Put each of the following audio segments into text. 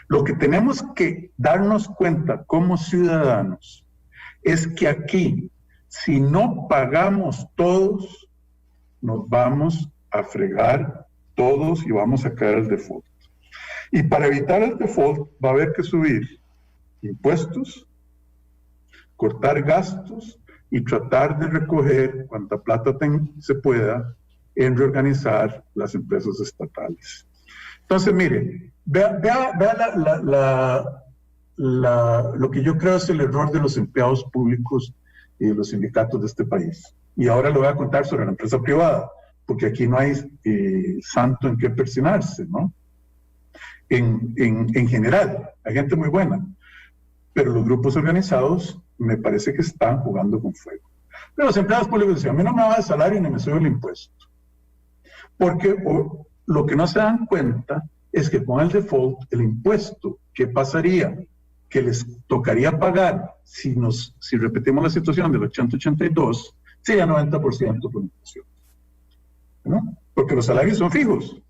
Lo que tenemos que darnos cuenta como ciudadanos es que aquí, si no pagamos todos, nos vamos a fregar todos y vamos a caer al default. Y para evitar el default va a haber que subir impuestos, cortar gastos y tratar de recoger cuanta plata se pueda en reorganizar las empresas estatales. Entonces, mire, vea lo que yo creo es el error de los empleados públicos y de los sindicatos de este país. Y ahora lo voy a contar sobre la empresa privada, porque aquí no hay santo en qué persinarse, ¿no? En general, hay gente muy buena, pero los grupos organizados me parece que están jugando con fuego. Pero los empleados públicos decían, a mí no me baja el salario ni me sube el impuesto. Porque lo que no se dan cuenta es que con el default, el impuesto, ¿qué pasaría? Que les tocaría pagar, si repetimos la situación del 80-82, sería 90% por inflación, ¿no? Porque los salarios son fijos.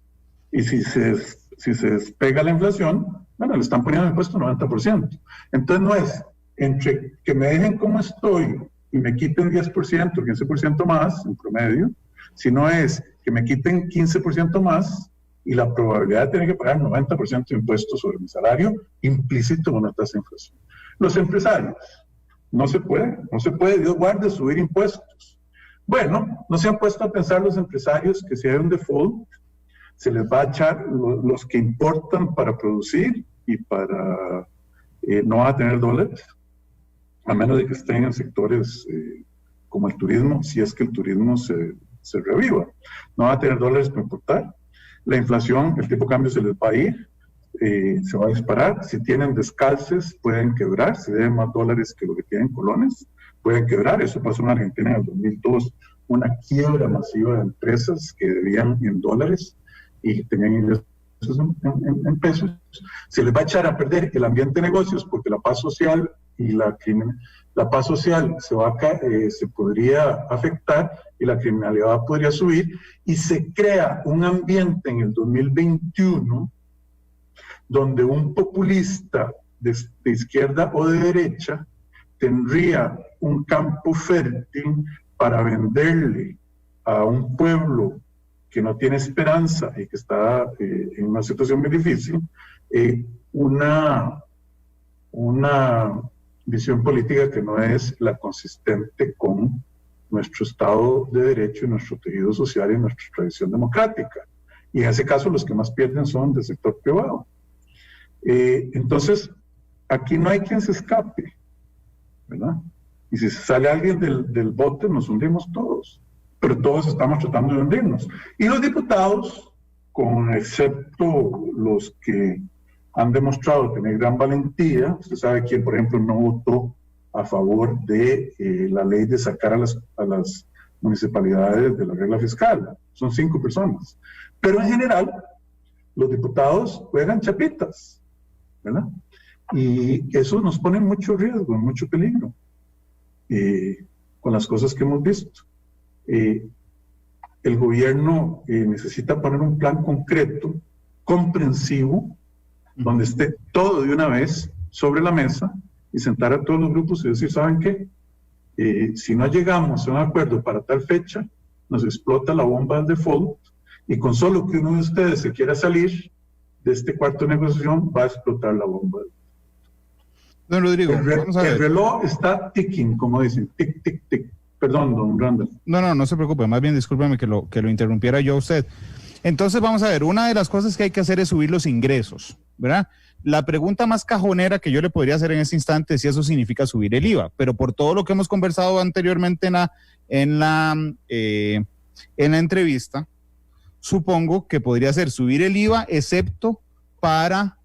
Y si se despega la inflación, bueno, le están poniendo el impuesto 90%. Entonces no es entre que me dejen como estoy y me quiten 10%, 15% más en promedio, sino es que me quiten 15% más y la probabilidad de tener que pagar 90% de impuestos sobre mi salario implícito con una tasa de inflación. Los empresarios, no se puede, Dios guarde, subir impuestos. Bueno, no se han puesto a pensar los empresarios que si hay un default, se les va a echar los que importan para producir y para no van a tener dólares, a menos de que estén en sectores como el turismo, si es que el turismo se reviva. No van a tener dólares para importar. La inflación, el tipo de cambio se les va a ir, se va a disparar. Si tienen descalces, pueden quebrar. Si deben más dólares que lo que tienen colones, pueden quebrar. Eso pasó en Argentina en el 2002, una quiebra masiva de empresas que debían en dólares y tenían ingresos en pesos. Se les va a echar a perder el ambiente de negocios porque la paz social y la paz social se podría afectar y la criminalidad podría subir, y se crea un ambiente en el 2021 donde un populista de izquierda o de derecha tendría un campo fértil para venderle a un pueblo que no tiene esperanza y que está en una situación muy difícil, una visión política que no es la consistente con nuestro Estado de Derecho y nuestro tejido social y nuestra tradición democrática. Y en ese caso los que más pierden son del sector privado. Entonces, aquí no hay quien se escape, ¿verdad? Y si sale alguien del bote, nos hundimos todos. Pero todos estamos tratando de hundirnos. Y los diputados, excepto los que han demostrado tener gran valentía, usted sabe quién, por ejemplo, no votó a favor de la ley de sacar a las municipalidades de la regla fiscal. Son 5 personas. Pero en general, los diputados juegan chapitas, ¿verdad? Y eso nos pone en mucho riesgo, en mucho peligro, con las cosas que hemos visto. El gobierno necesita poner un plan concreto, comprensivo, donde esté todo de una vez sobre la mesa y sentar a todos los grupos y decir, ¿saben qué? Si no llegamos a un acuerdo para tal fecha, nos explota la bomba del default, y con solo que uno de ustedes se quiera salir de este cuarto de negociación, va a explotar la bomba. Don Rodrigo, vamos a ver. El reloj está ticking, como dicen, tic, tic, tic. Perdón, don Randall. No se preocupe, más bien discúlpeme que lo interrumpiera yo a usted. Entonces vamos a ver, una de las cosas que hay que hacer es subir los ingresos, ¿verdad? La pregunta más cajonera que yo le podría hacer en este instante es si eso significa subir el IVA, pero por todo lo que hemos conversado anteriormente en la entrevista, supongo que podría ser subir el IVA, excepto para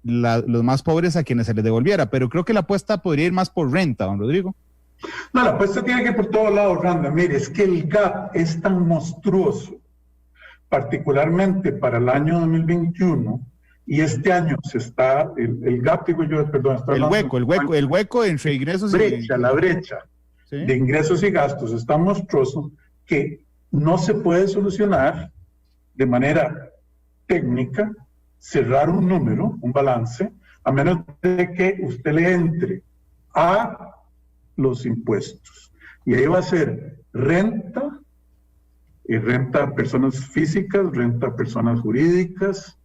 los más pobres a quienes se les devolviera, pero creo que la apuesta podría ir más por renta, don Rodrigo. No, la apuesta tiene que ir por todos lados, Randa. Mire, es que el gap es tan monstruoso, particularmente para el año 2021, y este año se está, el gap, digo yo, perdón, está el hueco entre ingresos la brecha ¿sí? De ingresos y gastos es tan monstruoso que no se puede solucionar de manera técnica cerrar un número, un balance, a menos de que usted le entre a los impuestos. Y ahí va a ser renta, renta a personas físicas, renta a personas jurídicas,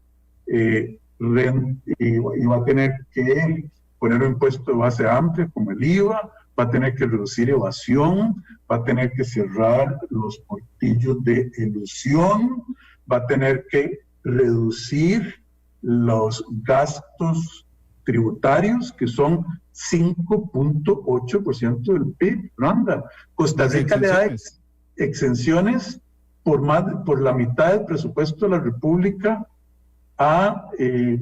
y va a tener que poner un impuesto de base amplia como el IVA, va a tener que reducir evasión, va a tener que cerrar los portillos de elusión, va a tener que reducir los gastos tributarios, que son 5.8% del PIB. Ronda. Costa Rica le da exenciones por la mitad del presupuesto de la República a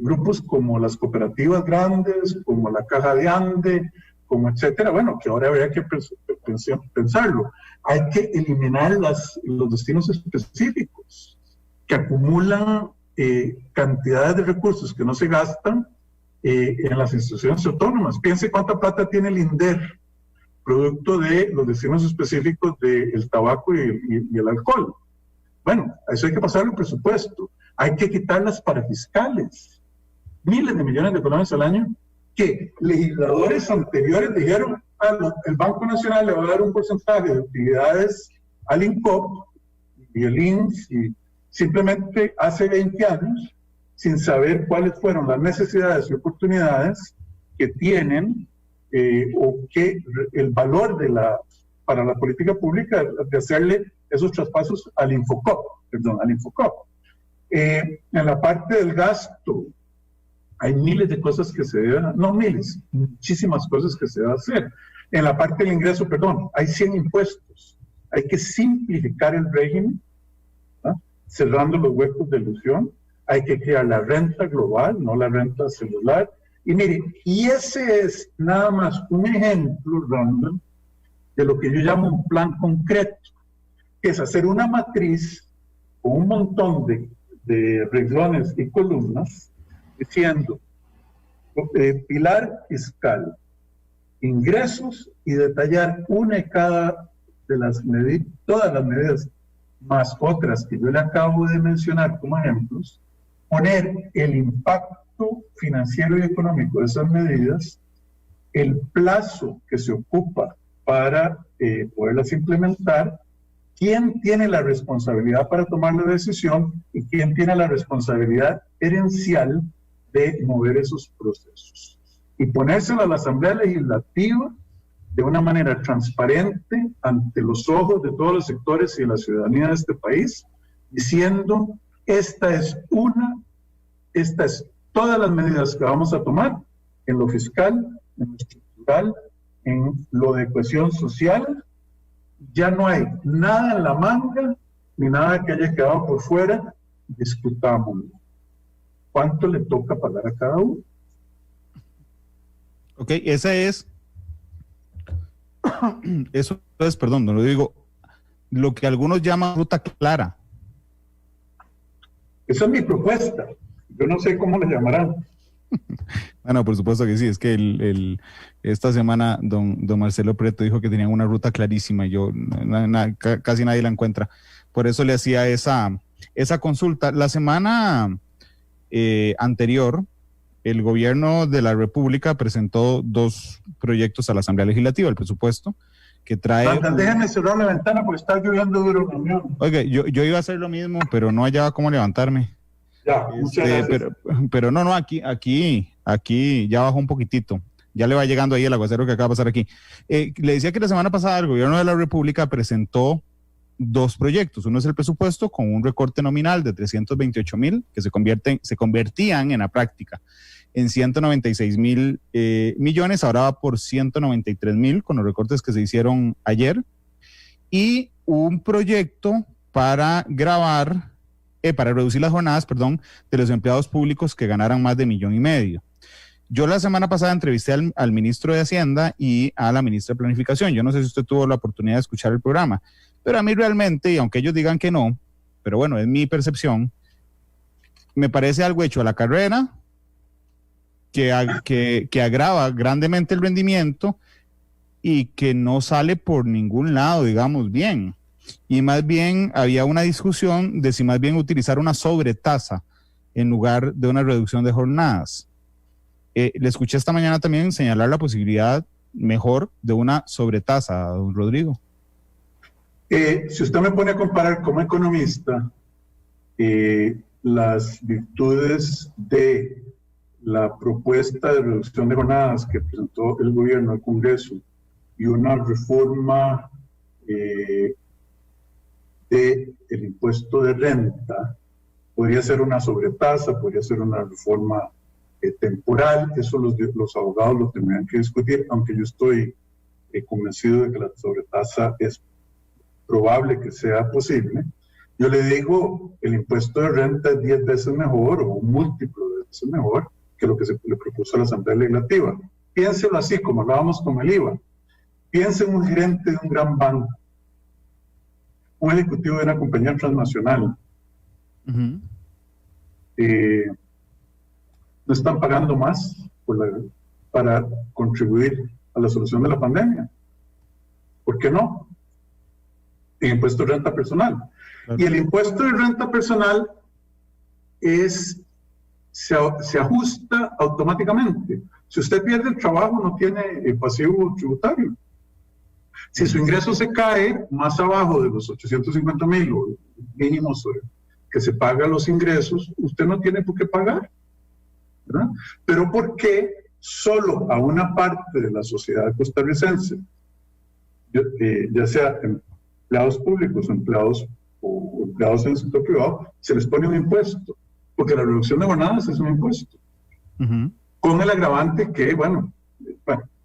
grupos como las cooperativas grandes, como la Caja de Ande, como etcétera. Bueno, que ahora habría que pensarlo. Hay que eliminar los destinos específicos que acumulan cantidades de recursos que no se gastan en las instituciones autónomas. Piense cuánta plata tiene el INDER, producto de los destinos específicos del tabaco y el alcohol. Bueno, a eso hay que pasar el presupuesto. Hay que quitar las parafiscales. Miles de millones de colones al año que legisladores anteriores dijeron, el Banco Nacional le va a dar un porcentaje de utilidades al INCOP y el INS, y simplemente hace 20 años, sin saber cuáles fueron las necesidades y oportunidades que tienen, o que el valor para la política pública de hacerle esos traspasos al Infocop. En la parte del gasto, hay miles de cosas que se deben, no miles, muchísimas cosas que se deben hacer. En la parte del ingreso, hay 100 impuestos. Hay que simplificar el régimen, ¿no? Cerrando los huecos de elusión. Hay que crear la renta global, no la renta celular. Y mire, y ese es nada más un ejemplo, Randall, de lo que yo llamo un plan concreto, que es hacer una matriz con un montón de renglones y columnas, diciendo pilar fiscal, ingresos, y detallar una y cada de las medidas, todas las medidas, más otras que yo le acabo de mencionar como ejemplos, poner el impacto financiero y económico de esas medidas, el plazo que se ocupa para poderlas implementar, quién tiene la responsabilidad para tomar la decisión y quién tiene la responsabilidad herencial de mover esos procesos. Y ponérselo a la Asamblea Legislativa de una manera transparente ante los ojos de todos los sectores y de la ciudadanía de este país, diciendo, estas todas las medidas que vamos a tomar en lo fiscal, en lo estructural, en lo de cohesión social. Ya no hay nada en la manga, ni nada que haya quedado por fuera. Discutámoslo. ¿Cuánto le toca pagar a cada uno? Ok, eso es, perdón, no lo digo, lo que algunos llaman ruta clara. Esa es mi propuesta. Yo no sé cómo le llamarán. Bueno, por supuesto que sí, es que esta semana don Marcelo Prieto dijo que tenían una ruta clarísima y casi nadie la encuentra. Por eso le hacía esa consulta. La semana anterior, el gobierno de la República presentó 2 proyectos a la Asamblea Legislativa, el presupuesto, que trae... Déjame cerrar la ventana porque está lloviendo duro. Oiga, yo iba a hacer lo mismo, pero no hallaba cómo levantarme. Ya, muchas gracias. Pero no, aquí ya bajó un poquitito. Ya le va llegando ahí el aguacero que acaba de pasar aquí. Le decía que la semana pasada el gobierno de la República presentó 2 proyectos. Uno es el presupuesto con un recorte nominal de 328,000 que se convertían en la práctica en 196,000 millones. Ahora va por 193,000 con los recortes que se hicieron ayer. Y un proyecto para reducir las jornadas, de los empleados públicos que ganaran más de 1,5 millones. Yo la semana pasada entrevisté al ministro de Hacienda y a la ministra de Planificación. Yo no sé si usted tuvo la oportunidad de escuchar el programa, pero a mí realmente, y aunque ellos digan que no, pero bueno, es mi percepción, me parece algo hecho a la carrera, que agrava grandemente el rendimiento y que no sale por ningún lado, digamos bien. Y más bien había una discusión de si más bien utilizar una sobretasa en lugar de una reducción de jornadas. Le escuché esta mañana también señalar la posibilidad mejor de una sobretasa, don Rodrigo. Si usted me pone a comparar como economista las virtudes de la propuesta de reducción de jornadas que presentó el gobierno al Congreso y una reforma del impuesto de renta, podría ser una sobretasa, podría ser una reforma temporal. Eso los abogados lo tendrían que discutir, aunque yo estoy convencido de que la sobretasa es probable que sea posible. Yo le digo, el impuesto de renta es 10 veces mejor o un múltiplo de veces mejor que lo que se le propuso a la Asamblea Legislativa. Piénselo así, como hablábamos con el IVA. Piense en un gerente de un gran banco, un ejecutivo de una compañía transnacional. No están pagando más para contribuir a la solución de la pandemia. ¿Por qué no? El impuesto de renta personal. Y el impuesto de renta personal se ajusta automáticamente. Si usted pierde el trabajo, no tiene pasivo tributario. Si su ingreso se cae más abajo de los 850,000 o mínimos que se pagan los ingresos, usted no tiene por qué pagar, ¿verdad? Pero ¿por qué solo a una parte de la sociedad costarricense, ya sea empleados públicos o empleados en el sector privado, se les pone un impuesto? Porque la reducción de jornadas es un impuesto. Con el agravante que, bueno,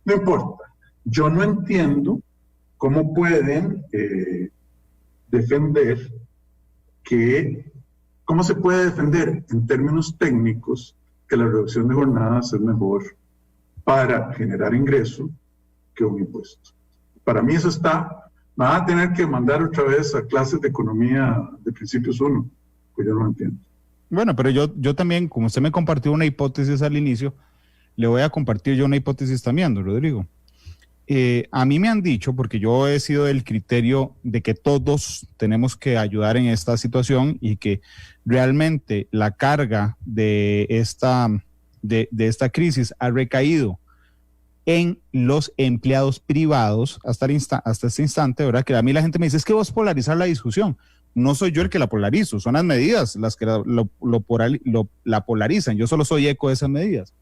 no importa. Yo no entiendo cómo pueden cómo se puede defender en términos técnicos que la reducción de jornadas es mejor para generar ingreso que un impuesto. Para mí eso me van a tener que mandar otra vez a clases de economía de principios 1, pues yo no lo entiendo. Bueno, pero yo también, como usted me compartió una hipótesis al inicio, le voy a compartir yo una hipótesis también, don Rodrigo. A mí me han dicho, porque yo he sido del criterio de que todos tenemos que ayudar en esta situación y que realmente la carga de esta crisis ha recaído en los empleados privados hasta este instante, ¿verdad? Que a mí la gente me dice, es que vos polarizar la discusión. No soy yo el que la polarizo, son las medidas las que la polarizan. Yo solo soy eco de esas medidas.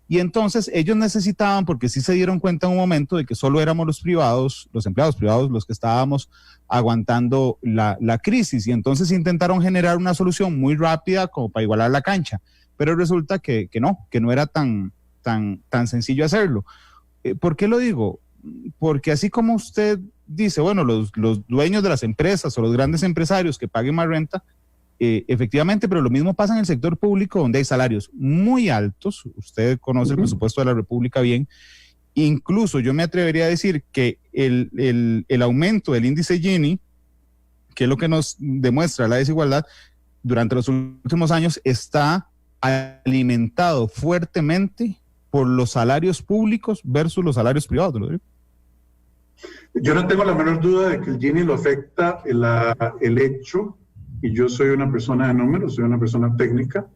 Y entonces ellos necesitaban, porque sí se dieron cuenta en un momento de que solo éramos los empleados privados, los que estábamos aguantando la crisis, y entonces intentaron generar una solución muy rápida como para igualar la cancha, pero resulta que no era tan sencillo hacerlo. ¿Por qué lo digo? Porque así como usted dice, bueno, los dueños de las empresas o los grandes empresarios que paguen más renta, efectivamente, pero lo mismo pasa en el sector público, donde hay salarios muy altos. Usted conoce el presupuesto de la República bien. Incluso yo me atrevería a decir que el aumento del índice Gini, que es lo que nos demuestra la desigualdad, durante los últimos años está alimentado fuertemente por los salarios públicos versus los salarios privados. ¿No? Yo no tengo la menor duda de que el Gini lo afecta el hecho, y yo soy una persona de números, soy una persona técnica,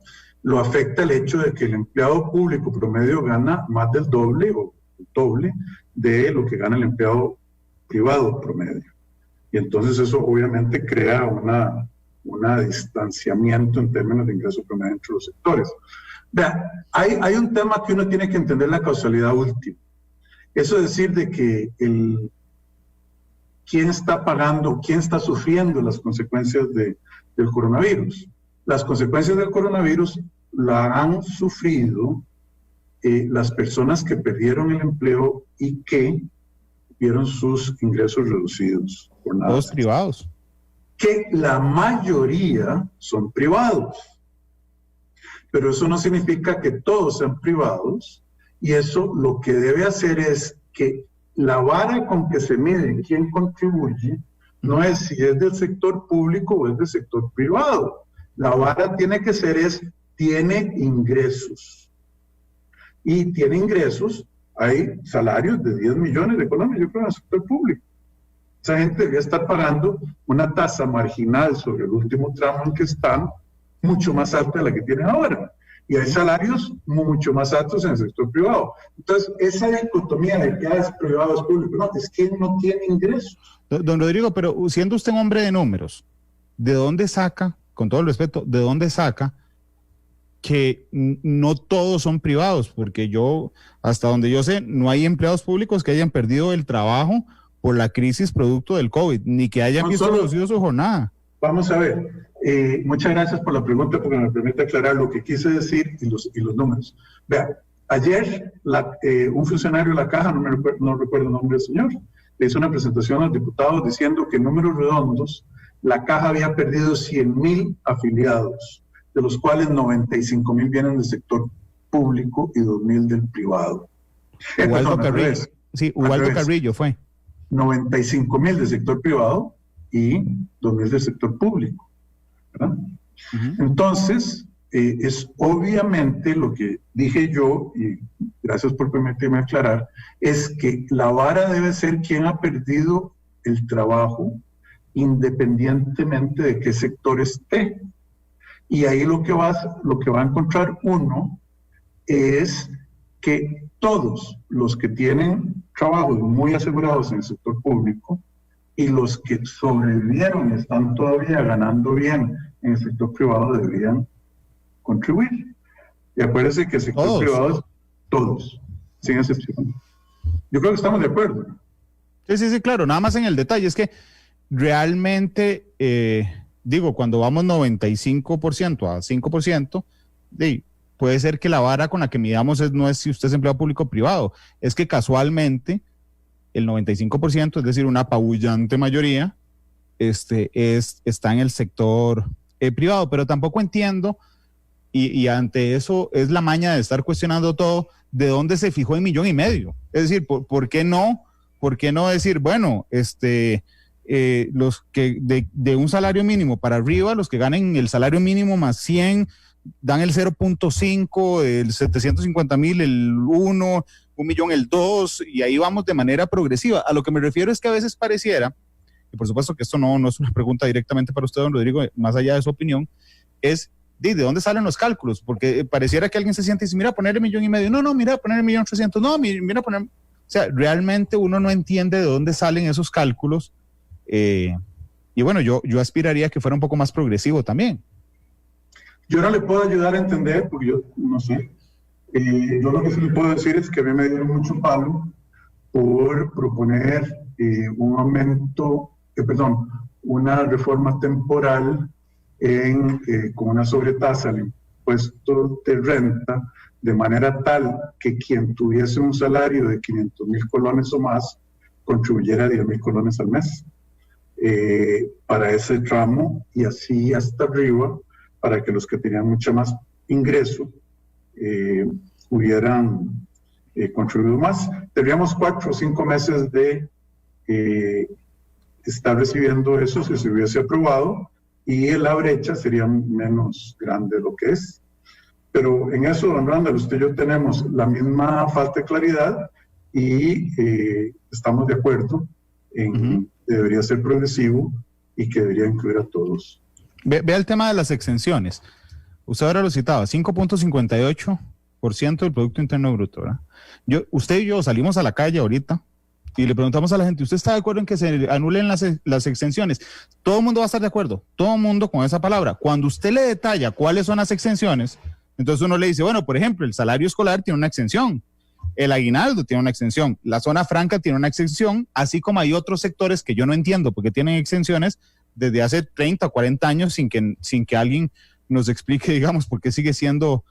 lo afecta el hecho de que el empleado público promedio gana más del doble o el doble de lo que gana el empleado privado promedio. Y entonces eso obviamente crea un distanciamiento en términos de ingreso promedio entre los sectores. Vea, hay un tema que uno tiene que entender, la causalidad última. Eso es decir, de que quién está pagando, quién está sufriendo las consecuencias del coronavirus. Las consecuencias del coronavirus la han sufrido las personas que perdieron el empleo y que vieron sus ingresos reducidos. Todos privados. Que la mayoría son privados. Pero eso no significa que todos sean privados, y eso lo que debe hacer es que la vara con que se mide quién contribuye no es si es del sector público o es del sector privado. La vara tiene que ser tiene ingresos. Y tiene ingresos, hay salarios de 10 millones de colones, yo creo, en el sector público. Esa gente debería estar pagando una tasa marginal sobre el último tramo en que están mucho más alta de la que tienen ahora. Y hay salarios mucho más altos en el sector privado. Entonces, esa dicotomía de que es privado es público, no, es que no tiene ingresos. Don Rodrigo, pero siendo usted un hombre de números, ¿de dónde saca, con todo el respeto, de dónde saca que no todos son privados? Porque yo, hasta donde yo sé, no hay empleados públicos que hayan perdido el trabajo por la crisis producto del COVID, ni que hayan visto reducido su jornada. Vamos a ver. Muchas gracias por la pregunta porque me permite aclarar lo que quise decir y los números. Vean, ayer un funcionario de la Caja, no recuerdo el nombre del señor, le hizo una presentación a los diputados diciendo que en números redondos la Caja había perdido 100,000 afiliados, de los cuales 95,000 vienen del sector público y 2,000 del privado. Ubaldo Carrillo. Sí, Ubaldo Carrillo fue. 95,000 del sector privado y 2,000 del sector público. ¿Verdad? Entonces, es obviamente lo que dije yo, y gracias por permitirme aclarar, es que la vara debe ser quien ha perdido el trabajo independientemente de qué sector esté. Y ahí lo que va a encontrar uno es que todos los que tienen trabajos muy asegurados en el sector público y los que sobrevivieron y están todavía ganando bien en el sector privado deberían contribuir. Y acuérdense que el sector privado es todos, sin excepción. Yo creo que estamos de acuerdo. Sí, claro, nada más en el detalle, es que realmente, cuando vamos 95% a 5%, puede ser que la vara con la que midamos no es si usted es empleado público o privado, es que casualmente el 95%, es decir, una apabullante mayoría, está en el sector privado, pero tampoco entiendo, y ante eso es la maña de estar cuestionando todo, de dónde se fijó el 1,5 millones. Es decir, ¿por qué no decir, bueno, los que de un salario mínimo para arriba, los que ganen el salario mínimo más 100, dan el 0.5, el 750,000, el 1 millón, el 2, y ahí vamos de manera progresiva. A lo que me refiero es que a veces pareciera, y por supuesto que esto no es una pregunta directamente para usted, don Rodrigo, más allá de su opinión, es ¿de dónde salen los cálculos? Porque pareciera que alguien se siente y dice, mira, poner 1,5 millones, no, mira, poner 1,300,000, no, mira, poner... O sea, realmente uno no entiende de dónde salen esos cálculos, y bueno, yo aspiraría a que fuera un poco más progresivo también. Yo no le puedo ayudar a entender, porque yo no sé. Yo lo que sí le puedo decir es que a mí me dieron mucho palo por proponer una reforma temporal con una sobretasa al impuesto de renta, de manera tal que quien tuviese un salario de 500,000 colones o más contribuyera 10,000 colones al mes para ese tramo, y así hasta arriba, para que los que tenían mucho más ingreso hubieran contribuido más. Tendríamos 4 o 5 meses de estar recibiendo eso si se hubiese aprobado, y la brecha sería menos grande de lo que es. Pero en eso, don Randall, usted y yo tenemos la misma falta de claridad y estamos de acuerdo en que debería ser progresivo y que debería incluir a todos. Vea el tema de las exenciones. Usted ahora lo citaba, 5.58% del Producto Interno Bruto, ¿verdad? Usted y yo salimos a la calle ahorita y le preguntamos a la gente, ¿usted está de acuerdo en que se anulen las exenciones? Todo el mundo va a estar de acuerdo, todo el mundo con esa palabra. Cuando usted le detalla cuáles son las exenciones, entonces uno le dice, bueno, por ejemplo, el salario escolar tiene una exención, el aguinaldo tiene una exención, la zona franca tiene una exención, así como hay otros sectores que yo no entiendo porque tienen exenciones desde hace 30 o 40 años sin que alguien nos explique, digamos, por qué sigue siendo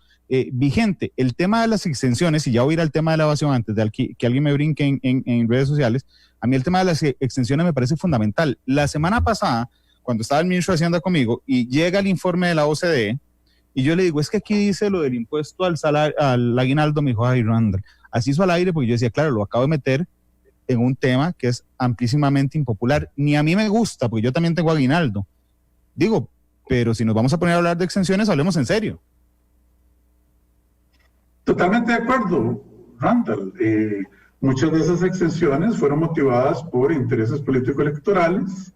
vigente. El tema de las exenciones, y ya voy a ir al tema de la evasión antes de que alguien me brinque en redes sociales, a mí el tema de las exenciones me parece fundamental. La semana pasada, cuando estaba el ministro de Hacienda conmigo y llega el informe de la OCDE, y yo le digo, es que aquí dice lo del impuesto al aguinaldo, me dijo, ay, Randall, así hizo al aire, porque yo decía, claro, lo acabo de meter en un tema que es amplísimamente impopular. Ni a mí me gusta, porque yo también tengo aguinaldo. Digo, pero si nos vamos a poner a hablar de exenciones, hablemos en serio. Totalmente de acuerdo, Randall. Muchas de esas exenciones fueron motivadas por intereses político-electorales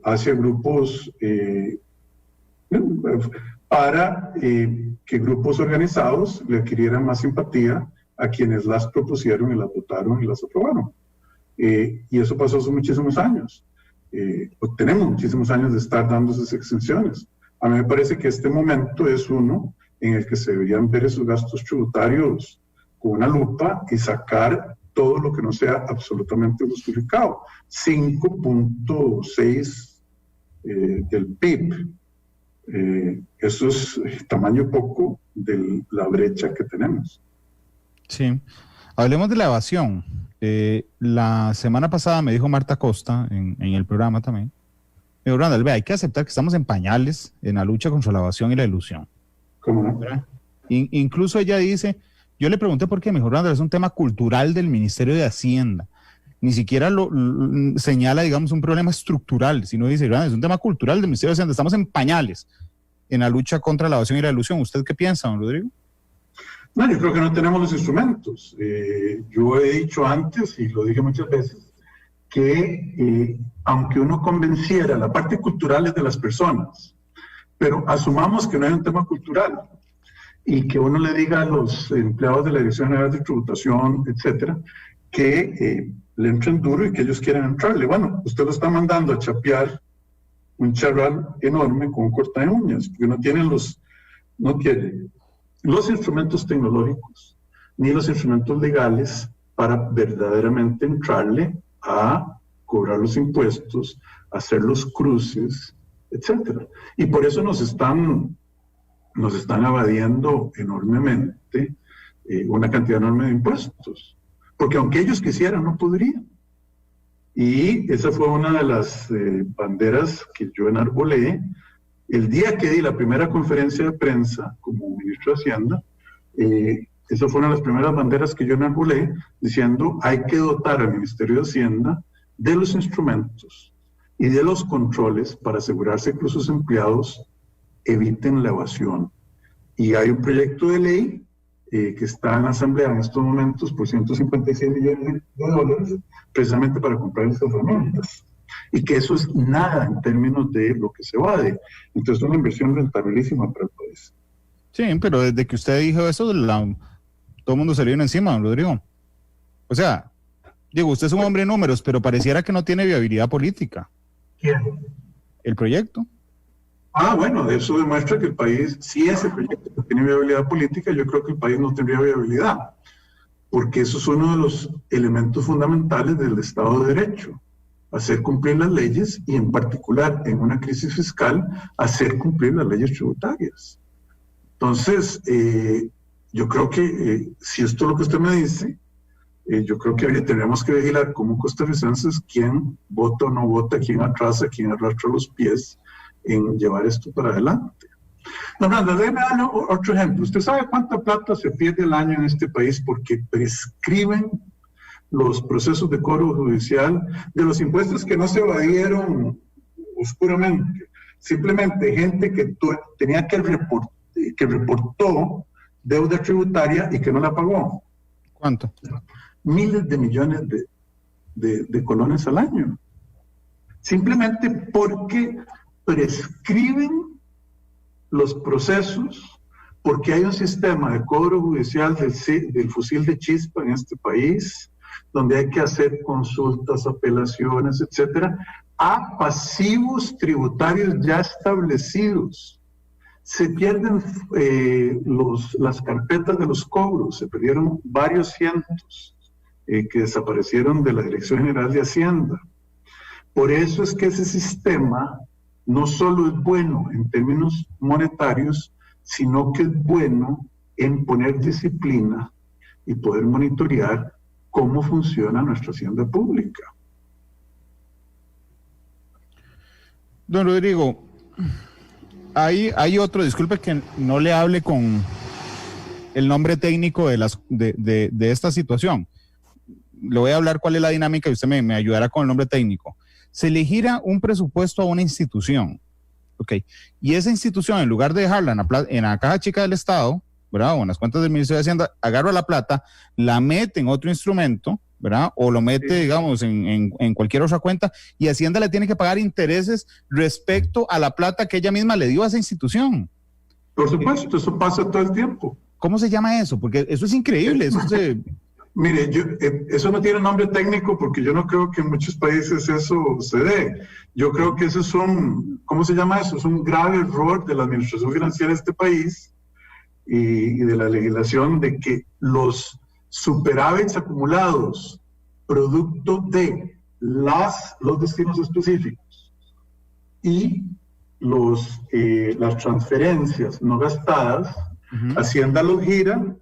hacia grupos para que grupos organizados le adquirieran más simpatía a quienes las propusieron y las votaron y las aprobaron. Y eso pasó hace muchísimos años. Tenemos muchísimos años de estar dando esas exenciones. A mí me parece que este momento es uno en el que se deberían ver esos gastos tributarios con una lupa y sacar todo lo que no sea absolutamente justificado. 5.6 del PIB. Eso es tamaño poco de la brecha que tenemos. Sí. Hablemos de la evasión. La semana pasada me dijo Marta Costa en el programa también. Me dijo, Randall, hay que aceptar que estamos en pañales en la lucha contra la evasión y la ilusión. ¿Cómo no? Incluso ella dice, yo le pregunté por qué, me dijo, Randall, es un tema cultural del Ministerio de Hacienda. Ni siquiera lo señala, digamos, un problema estructural, sino dice, Randall, es un tema cultural del Ministerio de Hacienda. Estamos en pañales en la lucha contra la evasión y la ilusión. ¿Usted qué piensa, don Rodrigo? No, yo creo que no tenemos los instrumentos. Yo he dicho antes, y lo dije muchas veces, que aunque uno convenciera, la parte cultural es de las personas, pero asumamos que no hay un tema cultural y que uno le diga a los empleados de la Dirección General de Tributación, etcétera, que le entren duro y que ellos quieran entrarle. Bueno, usted lo está mandando a chapear un charral enorme con un corta de uñas, porque no tiene los instrumentos tecnológicos ni los instrumentos legales para verdaderamente entrarle a cobrar los impuestos, hacer los cruces, etcétera. Y por eso nos están evadiendo enormemente una cantidad enorme de impuestos, porque aunque ellos quisieran, no podrían. Y esa fue una de las banderas que yo enarbolé el día que di la primera conferencia de prensa como ministro de Hacienda. Esa fue una de las primeras banderas que yo enarbolé, diciendo hay que dotar al Ministerio de Hacienda de los instrumentos y de los controles para asegurarse que sus empleados eviten la evasión. Y hay un proyecto de ley que está en la Asamblea en estos momentos por 156 millones de dólares, precisamente para comprar estas herramientas. Y que eso es nada en términos de lo que se evade. Entonces es una inversión rentabilísima para el país. Sí, pero desde que usted dijo eso, todo el mundo se le vino encima, don Rodrigo. O sea, digo, usted es un hombre de números, pero pareciera que no tiene viabilidad política. ¿Quién? ¿El proyecto? Bueno, eso demuestra que el país, si ese proyecto tiene viabilidad política, yo creo que el país no tendría viabilidad, porque eso es uno de los elementos fundamentales del Estado de Derecho, hacer cumplir las leyes y en particular en una crisis fiscal, hacer cumplir las leyes tributarias. Entonces, yo creo que si esto es lo que usted me dice, yo creo que tenemos que vigilar como costarricenses quién vota o no vota, quién atrasa, quién arrastra los pies en llevar esto para adelante. No, Branda, déjeme darle otro ejemplo. ¿Usted sabe cuánta plata se pierde al año en este país porque prescriben los procesos de cobro judicial de los impuestos que no se evadieron oscuramente? Simplemente gente que tenía que reportó deuda tributaria y que no la pagó. ¿Cuánto? Miles de millones de colones al año. Simplemente porque prescriben los procesos, porque hay un sistema de cobro judicial del fusil de chispa en este país, donde hay que hacer consultas, apelaciones, etcétera, a pasivos tributarios ya establecidos. Se pierden las carpetas de los cobros, se perdieron varios cientos que desaparecieron de la Dirección General de Hacienda. Por eso es que ese sistema no solo es bueno en términos monetarios, sino que es bueno en poner disciplina y poder monitorear cómo funciona nuestra hacienda pública. Don Rodrigo, hay otro, disculpe que no le hable con el nombre técnico de esta situación. Le voy a hablar cuál es la dinámica y usted me ayudará con el nombre técnico. Se le gira un presupuesto a una institución, ¿ok? Y esa institución, en lugar de dejarla en la caja chica del Estado, ¿verdad? O en las cuentas del Ministerio de Hacienda, agarra la plata, la mete en otro instrumento, ¿verdad? O lo mete, digamos, en cualquier otra cuenta, y Hacienda le tiene que pagar intereses respecto a la plata que ella misma le dio a esa institución. Por supuesto, eso pasa todo el tiempo. ¿Cómo se llama eso? Porque eso es increíble. Mire, eso no tiene nombre técnico porque yo no creo que en muchos países eso se dé. Yo creo que eso es ¿cómo se llama eso? Es un grave error de la administración financiera de este país y de la legislación de que los superávits acumulados producto de los destinos específicos y las transferencias no gastadas, Hacienda los gira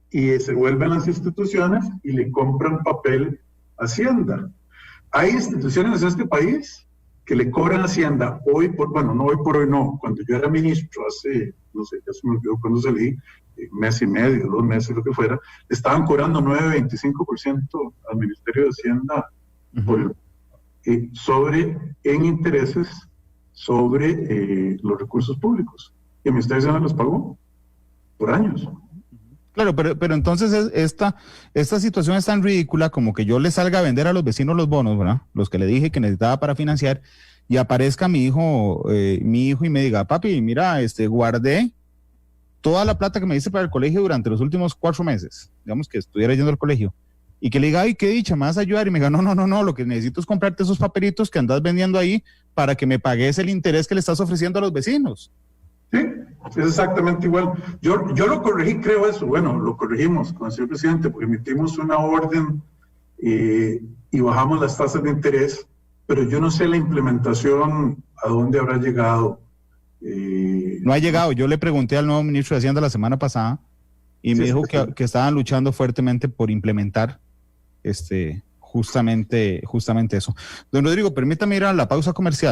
y se vuelven las instituciones y le compran papel a Hacienda. Hay instituciones en este país que le cobran a Hacienda no hoy por hoy, cuando yo era ministro, hace, no sé, ya se me olvidó cuando salí, mes y medio, 2 meses, lo que fuera, estaban cobrando 9,25% al Ministerio de Hacienda en intereses sobre los recursos públicos. Y el Ministerio de Hacienda los pagó por años. Claro, pero entonces esta situación es tan ridícula como que yo le salga a vender a los vecinos los bonos, ¿verdad? Los que le dije que necesitaba para financiar, y aparezca mi hijo y me diga, papi, mira, guardé toda la plata que me diste para el colegio durante los últimos 4 meses, digamos que estuviera yendo al colegio, y que le diga, ay, qué dicha, me vas a ayudar, y me diga, no, lo que necesito es comprarte esos papelitos que andas vendiendo ahí para que me pagues el interés que le estás ofreciendo a los vecinos. Sí, es exactamente igual. Yo lo corregí, creo eso. Bueno, lo corregimos con el señor presidente, porque emitimos una orden y bajamos las tasas de interés, pero yo no sé la implementación a dónde habrá llegado. No ha llegado. Yo le pregunté al nuevo ministro de Hacienda la semana pasada y me dijo que estaban luchando fuertemente por implementar justamente eso. Don Rodrigo, permítame ir a la pausa comercial.